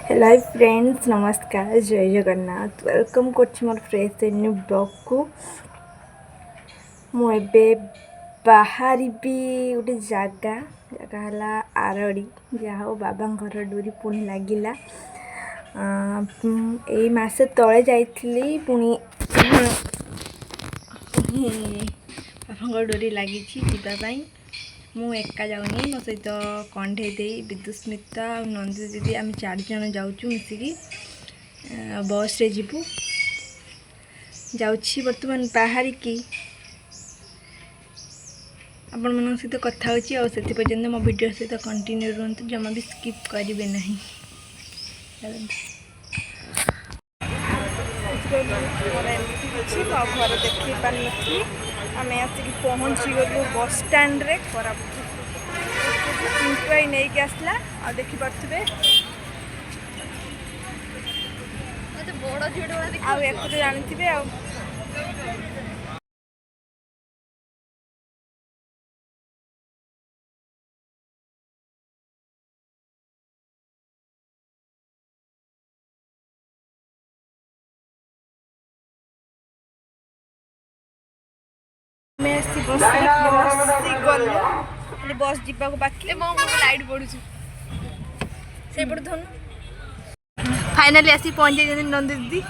Hello friends, नमस्कार, जय Jagannath. Welcome कर मोर फ्रेश न्यू ब्लॉग को। मुझे बाहरी गोटे जगह है आरड़ी, जहाँ हो बाबा घर डोरी पुणी लगिला। यही मसे तले जाइली पुणी बाबा डोरी लगी जावाई। मु एका जाऊनी, मो सहित कंढे दे विदुस्मिता और नंदी दीदी आम 4 जन जाऊँ मिसिकी बस रे जीवु। जाऊँगी बर्तमान बाहर की आपण मन सहित कथा हो से पर्यंत मो वीडियो सहित कंटिन्यू रुहतु, जमा भी स्किप करेंगे नहीं। घर देखी पार नी आम आसिक पहुँची गलु बस स्टैंड रे। खराब नहीं आसला आ देखी पारे बड़ जानते आ बस जीवा बाकी लाइट पड़ू से धन फाइनाली आसी पहुंचे नंदी दीदी।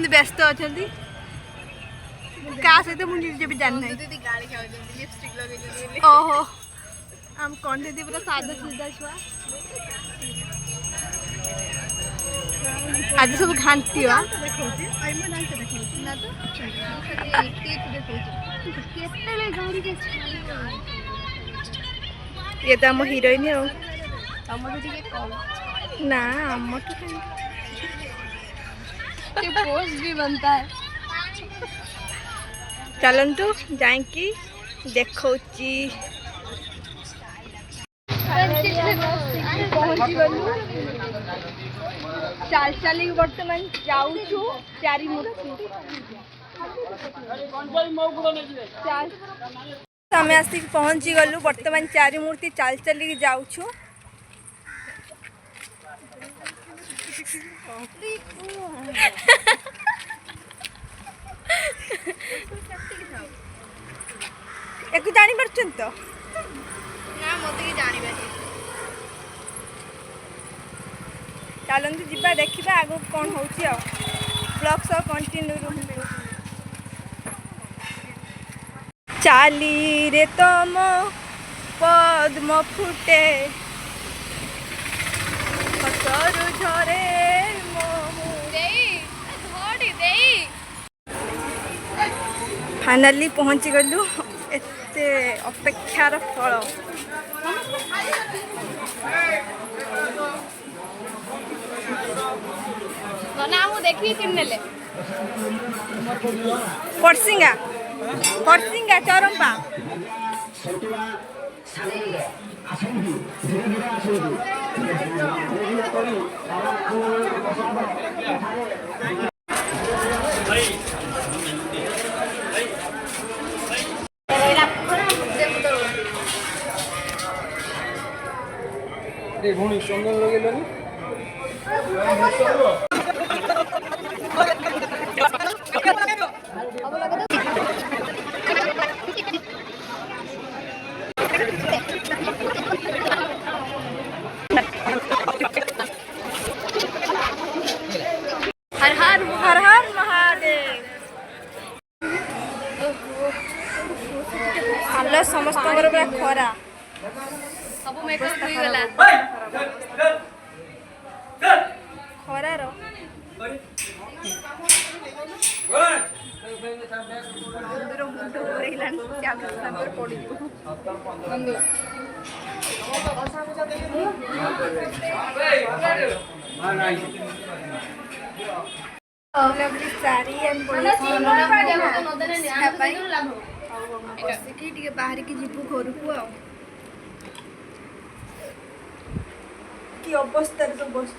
व्यस्त अच्छा क्या सहित मुझे भी जानना ओहो आम कौन दीदी पूरा सादा सीधा छुआ आज सब घाटी ये तो आम हिरोइन ना पोस्ट भी बनता है। चलतु जाकि देखी पहुँची गलु चाल चल बर्तमान जाऊँ चारि मूर्ति आम आसिक पहुँची गलु बर्तमान चारि मूर्ति चाल चल जाऊँ। एक जानी पार्छन तो ना मत कि जानी चलते जीवा देखा आगो कौन हो ब्लॉग सह कंटिन्यू चाली रे तम पद्म फुटे हसरु झरे फाइनाली पहुँची गलु एते अपेक्षार फल देखी परसिंगा चरंपा भूमि चंदन लगे हर हर महादेव। हेलो समस्त पूरा खरा सब मेकअप हो गला खरार मुंड पड़ी बाहर की जीवु घर को कि अवस्था तो बस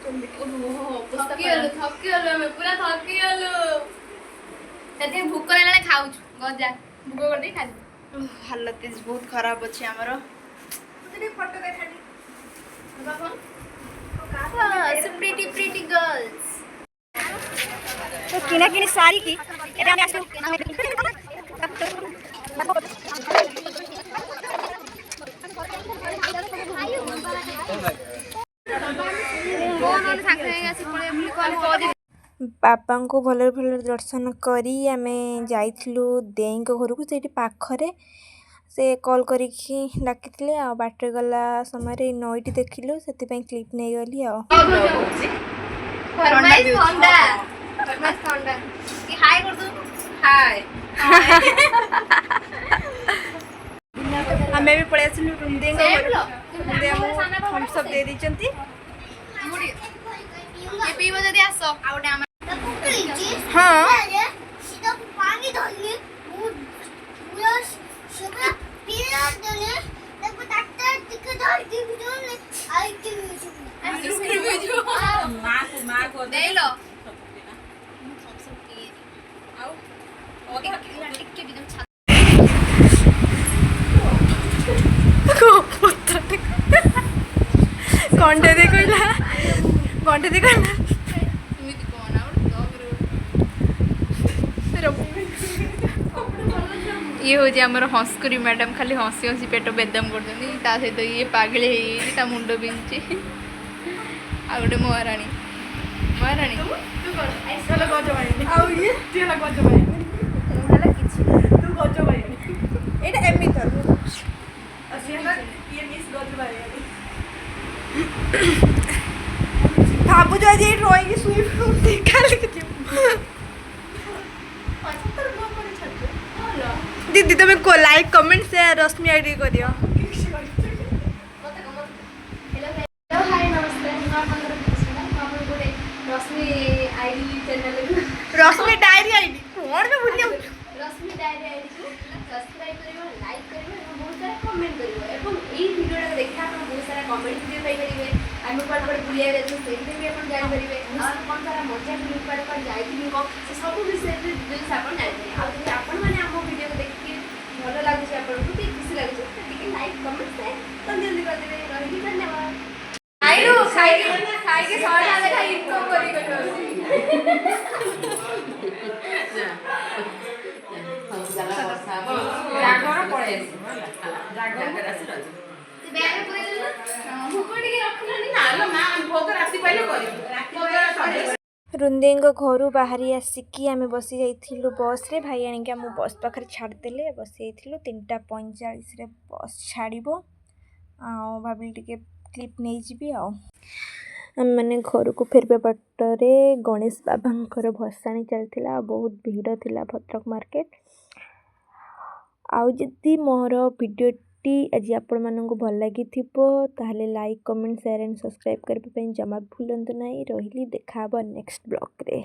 भूक ना खाऊ गजा भूक कर खा हालत बहुत खराब अच्छे आमर फोटो देखा କିଣାକିଣି ସାରିକି ଏବେ ଆମେ ଆସିଲୁ ବାବାଙ୍କୁ ଭଲରେ ଭଲରେ ଦର୍ଶନ କରି ଆମେ ଯାଇଥିଲୁ ଦେଇଙ୍କ ଘରକୁ। ସେଇଠି ପାଖରେ ସେ କଲ୍ କରିକି ଡାକିଥିଲେ ଆଉ ବାଟରେ ଗଲା ସମୟରେ ନଈଟି ଦେଖିଲୁ, ସେଥିପାଇଁ କ୍ଲିପ୍ ନେଇଗଲି ଆଉ। ଆମେ ବି ପଳେଇ ଆସିଲୁ ରୁନ୍ଦେଙ୍କ ଘରକୁ। ରୁନ୍ଦେ ଆମକୁ ଥମ୍ସ ଅପ୍ ଦେଇ ଦେଇଛନ୍ତି। ପିଇବ ଯଦି ଆସ ଆଉ ଗୋଟେ ଆମ ହଁ କଣ୍ଢେ ଦେଇ କହିଲା ये हूँ आमर हंसकुरी मैडम खाली हसी हसी पेट बेदम कर सहित ये पागली है मुंड बिंची आ गए महाराणी महाराणी भावुच आज रही शुई दीदी तुम्हें को लाइक कमेंट शेयर रश्मि आईडी करियो। रश्मि डायरी आईडी कौन में भूल जाऊ रश्मि डायरी आईडी को सब्सक्राइब करियो लाइक करियो और बहुत सारा कमेंट करियो एवं ई वीडियो टा देखा आपण बहुत सारा कमेंट वीडियो पाई परिबे आमे कोड कोड बुलिया गए तो सेही भी आपण जान परिबे और कोन सारा मजा भी कोड कोड जाई थी को से सब विषय रे जो आपण जान परिबे आ यदि आपण माने हम वीडियो को देखि भलो लागु छै आपण को खुशी लागु छै ठीक लाइक कमेंट शेयर तो जल्दी कर देबे रही धन्यवाद खाई के 100 टाका इनकम करी रुंदेଙ୍କ ଘରୁ ବାହାରି ଆସିକି ଆମେ ବସି ଯାଇଥିଲୁ ବସ୍ରେ। ଭାଇ ଆଣିକି ଆମ ବସ୍ ପାଖରେ ଛାଡ଼ିଦେଲେ। ବସି ଯାଇଥିଲୁ 3:45ରେ ବସ୍ ଛାଡ଼ିବ ଆଉ ଭାବିଲି ଟିକେ କ୍ଲିପ୍ ନେଇଯିବି ଆଉ। ଆମେମାନେ ଘରକୁ ଫେରିବା ବାଟରେ ଗଣେଶ ବାବାଙ୍କର ଭସାଣି ଚାଲିଥିଲା ଆଉ ବହୁତ ଭିଡ଼ ଥିଲା ଭଦ୍ରକ ମାର୍କେଟ। ଆଉ ଯଦି ମୋର ଭିଡ଼ିଓଟି ଆଜି ଆପଣମାନଙ୍କୁ ଭଲ ଲାଗିଥିବ ତାହେଲେ like comment share and subscribe କରିବା ପାଇଁ ଜମା ଭୁଲନ୍ତୁ ନାହିଁ। ରହିଲି, ଦେଖା ହେବ ନେକ୍ସଟ ବ୍ଲଗ୍ରେ।